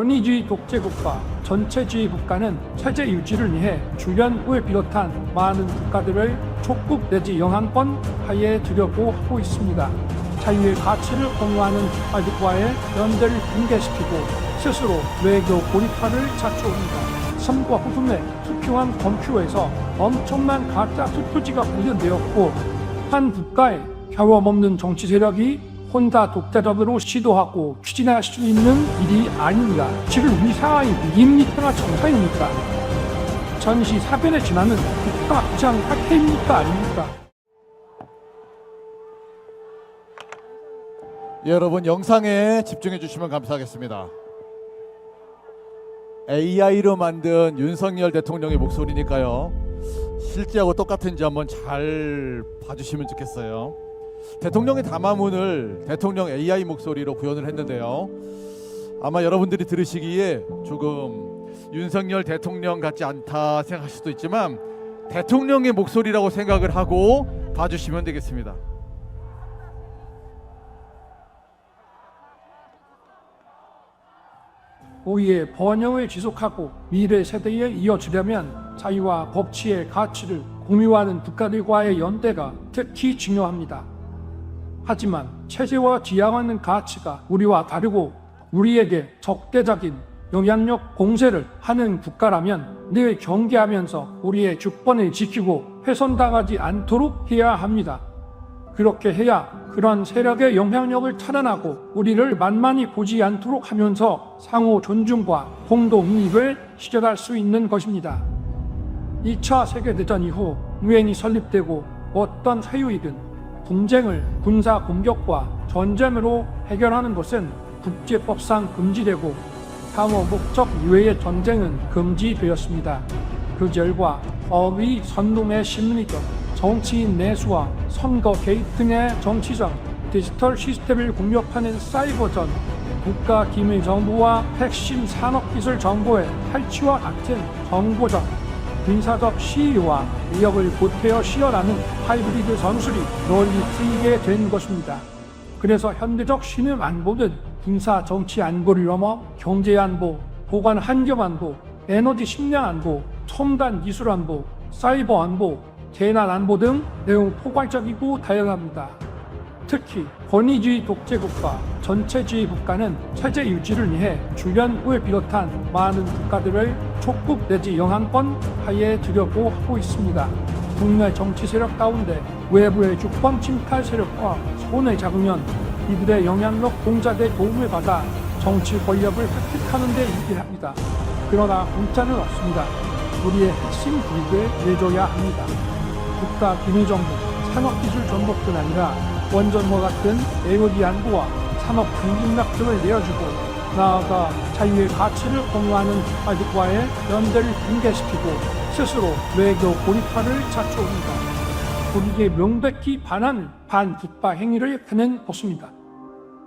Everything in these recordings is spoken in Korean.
권위주의 독재국가, 전체주의 국가는 체제 유지를 위해 주변국을 비롯한 많은 국가들을 촉국 내지 영향권 하에 두려고 하고 있습니다. 자유의 가치를 공유하는 국가들과의 연대를 붕괴시키고 스스로 외교 고립화를 자초합니다. 선거 후순에 투표한 검표에서 엄청난 가짜 투표지가 발견되었고, 한 국가에 경험 없는 정치 세력이 혼자 독자적으로 시도하고 추진할 수 있는 일이 아닙니다. 지금 우리 상황이 위기입니까? 정상입니까? 전시 사변에 지나는 국가 부장 학회입니까? 아닙니까? 여러분, 영상에 집중해 주시면 감사하겠습니다. AI로 만든 윤석열 대통령의 목소리니까요, 실제하고 똑같은지 한번 잘 봐주시면 좋겠어요. 대통령의 담화문을 대통령 AI 목소리로 구현을 했는데요, 아마 여러분들이 들으시기에 조금 윤석열 대통령 같지 않다 생각할 수도 있지만 대통령의 목소리라고 생각을 하고 봐주시면 되겠습니다. 우리의 번영을 지속하고 미래 세대에 이어주려면 자유와 법치의 가치를 공유하는 국가들과의 연대가 특히 중요합니다. 하지만 체제와 지향하는 가치가 우리와 다르고 우리에게 적대적인 영향력 공세를 하는 국가라면 늘 경계하면서 우리의 주권을 지키고 훼손당하지 않도록 해야 합니다. 그렇게 해야 그런 세력의 영향력을 차단하고 우리를 만만히 보지 않도록 하면서 상호 존중과 공동 이익을 실현할 수 있는 것입니다. 2차 세계대전 이후 유엔이 설립되고 어떤 사유이든 분쟁을 군사 공격과 전쟁으로 해결하는 것은 국제법상 금지되고 상호 목적 이외의 전쟁은 금지되었습니다. 그 결과 법의 선동의 심리적, 정치인 내수와 선거 개입 등의 정치적, 디지털 시스템을 공격하는 사이버전, 국가기밀정보와 핵심 산업기술 정보의 탈취와 같은 정보적, 군사적 시위와 위협을 보태어 시연하는 하이브리드 전술이 널리 쓰이게 된 것입니다. 그래서 현대적 신흥 안보는 군사 정치 안보를 넘어 경제 안보, 보관 환경 안보, 에너지 식량 안보, 첨단 기술 안보, 사이버 안보, 재난 안보 등 내용 포괄적이고 다양합니다. 특히 권위주의 독재국가, 전체주의 국가는 체제 유지를 위해 주변국을 비롯한 많은 국가들을 촉국 내지 영향권 하에 두려고 하고 있습니다. 국내 정치 세력 가운데 외부의 주권 침탈 세력과 손을 잡으면 이들의 영향력 공작에 도움을 받아 정치 권력을 획득하는 데 유리합니다. 그러나 문자는 없습니다. 우리의 핵심 국익을 내줘야 합니다. 국가 기밀정보, 산업기술 정보뿐 아니라 원전과 같은 에너지 안보와 산업 경쟁력 등을 내어주고, 나아가 자유의 가치를 공유하는 국가들과의 연대를 붕괴시키고 스스로 외교 고립화를 자초합니다. 우리에게 명백히 반하는 반국가 행위를 하는 것입니다.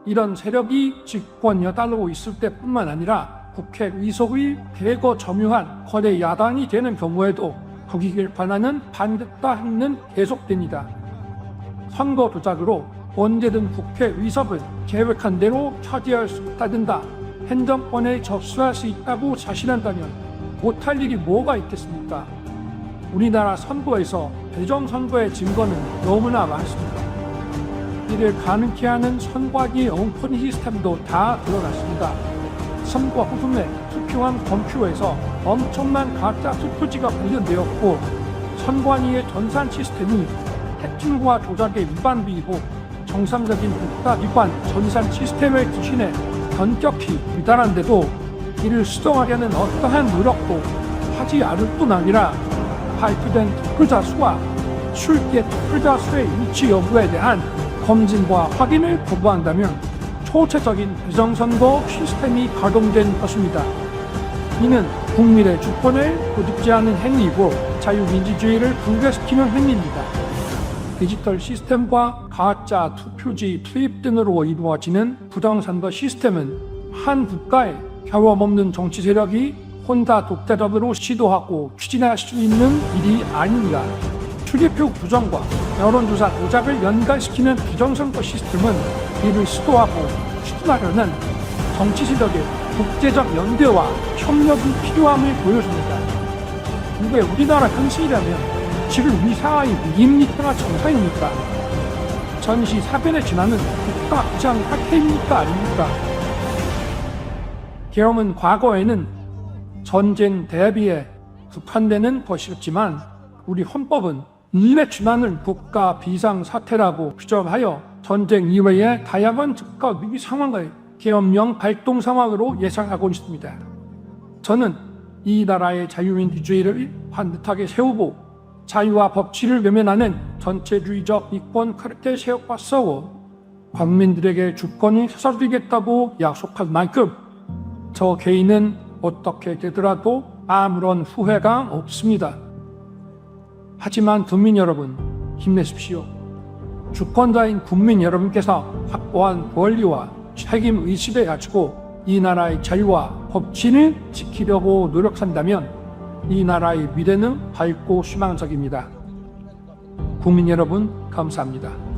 이런 세력이 집권 여당으로 있을 때뿐만 아니라 국회 의석의 대거 점유한 거대 야당이 되는 경우에도 국익을 반하는 반국가 행위는 계속됩니다. 선거 조작으로 언제든 국회 의석을 계획한 대로 차지할 수 있다든가 행정권에 접수할 수 있다고 자신한다면 못할 일이 뭐가 있겠습니까? 우리나라 선거에서 배정선거의 증거는 너무나 많습니다. 이를 가능케 하는 선관위의 엉터리 시스템도 다 드러났습니다. 선거 후순에 투표한 검표에서 엄청난 가짜 투표지가 발견되었고, 선관위의 전산 시스템이 해킹과 조작의 위반비이고 정상적인 국가기관 전산 시스템을 기준에 현격히 위반한데도 이를 수정하려는 어떠한 노력도 하지 않을 뿐 아니라 발표된 투표자 수와 출계 투표자 수의 일치 여부에 대한 검증과 확인을 거부한다면 초체적인 부정선거 시스템이 가동된 것입니다. 이는 국민의 주권을 고집지하는 행위이고 자유민주주의를 붕괴시키는 행위입니다. 디지털 시스템과 가짜 투표지 투입 등으로 이루어지는 부정선거 시스템은 한 국가에 경험 없는 정치 세력이 혼자 독자적으로 시도하고 추진할 수 있는 일이 아닙니다. 출입표 부정과 여론조사 조작을 연관시키는 부정선거 시스템은 이를 시도하고 추진하려는 정치 세력의 국제적 연대와 협력이 필요함을 보여줍니다. 이게 우리나라 현실이라면 지금 우리 사회의 위기입니까 정상입니까? 전시 사변에 지나는 국가학장 학회입니까 아닙니까? 계엄은 과거에는 전쟁 대비에 국한되는 것이었지만 우리 헌법은 인내 지나는 국가 비상사태라고 규정하여 전쟁 이외의 다양한 국가 위기 상황을 계엄령 발동 상황으로 예상하고 있습니다. 저는 이 나라의 자유민주주의를 반듯하게 세우고 자유와 법치를 외면하는 전체주의적 이권 카르텔 세력과 싸워 국민들에게 주권을 되살리겠다고 약속한 만큼 저 개인은 어떻게 되더라도 아무런 후회가 없습니다. 하지만 국민 여러분, 힘내십시오. 주권자인 국민 여러분께서 확보한 권리와 책임 의식을 가지고 이 나라의 자유와 법치를 지키려고 노력한다면 이 나라의 미래는 밝고 희망적입니다. 국민 여러분, 감사합니다.